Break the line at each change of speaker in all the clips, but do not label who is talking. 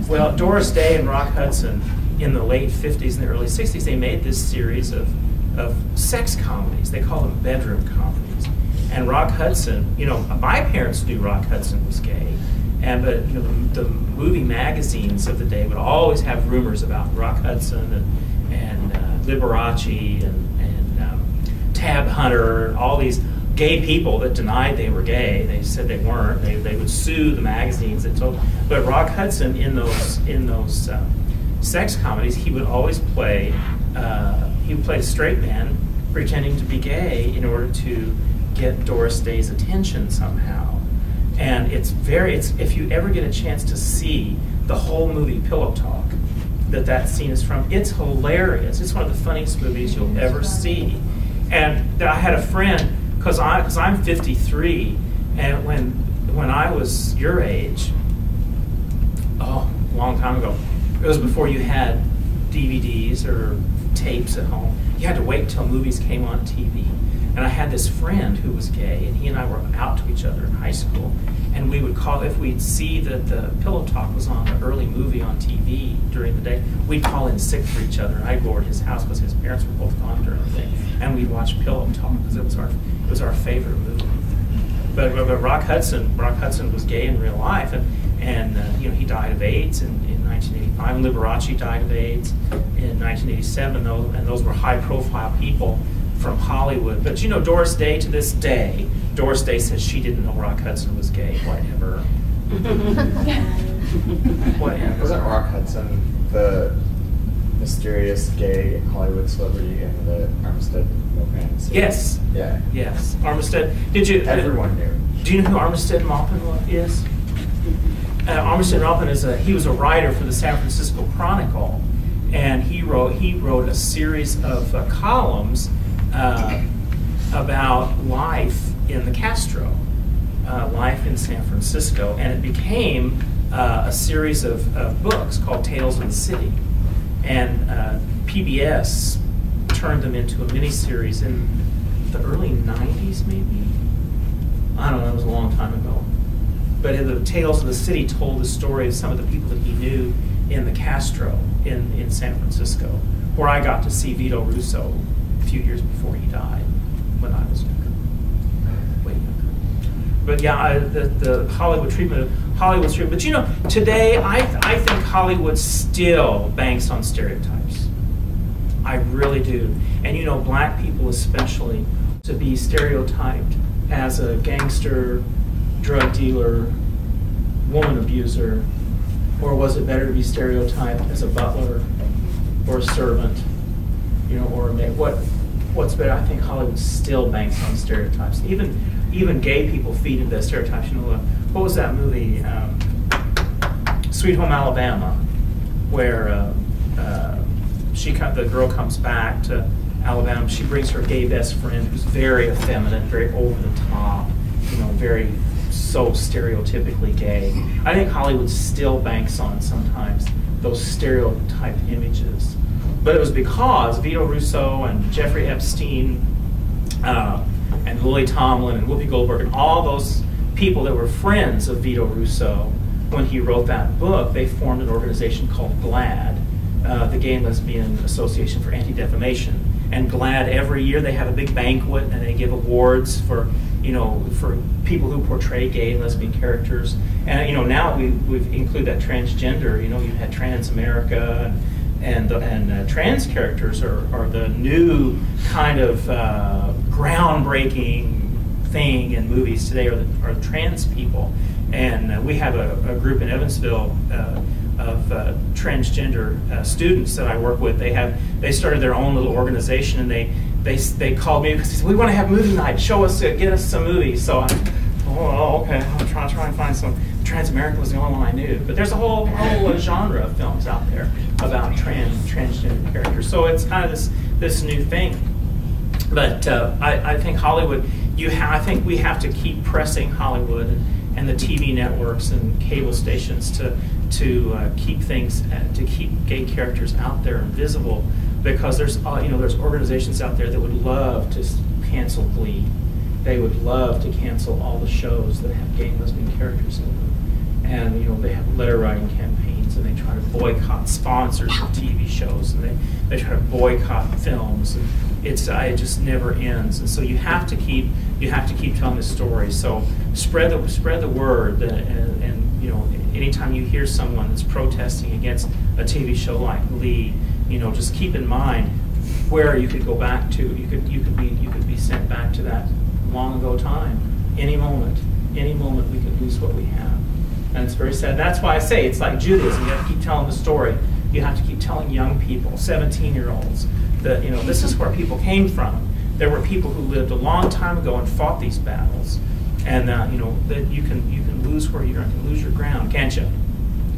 Well, Doris Day and Rock Hudson in the late 50s and the early 60s, they made this series of sex comedies. They call them bedroom comedies. And Rock Hudson, you know, my parents knew Rock Hudson was gay, but you know, the movie magazines of the day would always have rumors about Rock Hudson and Liberace and Tab Hunter, all these gay people that denied they were gay. They said they weren't. They would sue the magazines that told. But Rock Hudson in those sex comedies, he would always play. He would play a straight man pretending to be gay in order to get Doris Day's attention somehow. And if you ever get a chance to see the whole movie Pillow Talk that scene is from, it's hilarious. It's one of the funniest movies you'll ever see. And I had a friend, because I'm 53, and when I was your age, a long time ago, it was before you had DVDs or tapes at home. You had to wait until movies came on TV. And I had this friend who was gay, and he and I were out to each other in high school. And we would call, if we'd see that the Pillow Talk was on an early movie on TV during the day, we'd call in sick for each other. And I'd go over to his house because his parents were both gone during the day. And we'd watch Pillow Talk because it was our favorite movie. But Rock Hudson was gay in real life, and you know, he died of AIDS in 1985. And Liberace died of AIDS in 1987, and those were high-profile people from Hollywood. But you know, Doris Day, to this day, Doris Day says she didn't know Rock Hudson was gay. Whatever. Whatever.
Wasn't Rock Hudson the mysterious gay Hollywood celebrity in the Armistead Maupin series?
Yes.
Yeah.
Yes. Armistead. Did you?
Everyone knew.
Do you know who Armistead Maupin is? Armistead Maupin he was a writer for the San Francisco Chronicle, and he wrote a series of columns about life in the Castro, life in San Francisco, and it became a series of books called Tales of the City. And PBS turned them into a miniseries in the early 90s, maybe? I don't know, it was a long time ago. But in the Tales of the City told the story of some of the people that he knew in the Castro in San Francisco, where I got to see Vito Russo a few years before he died, when I was younger, way younger. But yeah, the Hollywood treatment. But you know, today I think Hollywood still banks on stereotypes. I really do. And you know, black people especially, to be stereotyped as a gangster, drug dealer, woman abuser, or was it better to be stereotyped as a butler or a servant, you know, or a maid? What's better? I think Hollywood still banks on stereotypes. Even gay people feed into stereotypes. You know, what was that movie, Sweet Home Alabama, where the girl comes back to Alabama. She brings her gay best friend, who's very effeminate, very over the top, you know, very so stereotypically gay. I think Hollywood still banks on sometimes those stereotyped images. But it was because Vito Russo and Jeffrey Epstein and Lily Tomlin and Whoopi Goldberg and all those people that were friends of Vito Russo, when he wrote that book, they formed an organization called GLAAD, the Gay and Lesbian Association for Anti-Defamation. And GLAAD, every year they have a big banquet and they give awards for, you know, for people who portray gay and lesbian characters. And you know, now we've included that transgender. You know, you had Trans America, and trans characters are the new kind of groundbreaking thing in movies today, are the trans people. And we have a group in Evansville of transgender students that I work with. They started their own little organization, and they called me because they said, we want to have movie night. Get us some movies. So okay, I'm trying to find some. Transamerica was the only one I knew, but there's a whole genre of films out there about transgender characters. So it's kind of this new thing. But I think Hollywood, I think we have to keep pressing Hollywood and the TV networks and cable stations to keep gay characters out there and visible, because there's organizations out there that would love to cancel Glee. They would love to cancel all the shows that have gay and lesbian characters in them, and you know, they have letter writing campaigns and they try to boycott sponsors of TV shows, and they try to boycott films, and it just never ends. And so you have to keep telling the story. So spread the word, and you know, anytime you hear someone that's protesting against a TV show like Lee, you know, just keep in mind where you could go back to. You could be sent back to that long ago time. Any moment we could lose what we have. And it's very sad. That's why I say it's like Judaism. You have to keep telling the story. You have to keep telling young people, 17-year-olds, that, you know, this is where people came from. There were people who lived a long time ago and fought these battles. And you know, that you can lose where you're going to lose your ground, can't you?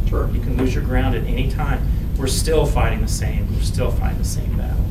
Sure. You can lose your ground at any time. We're still fighting the same. We're still fighting the same battle.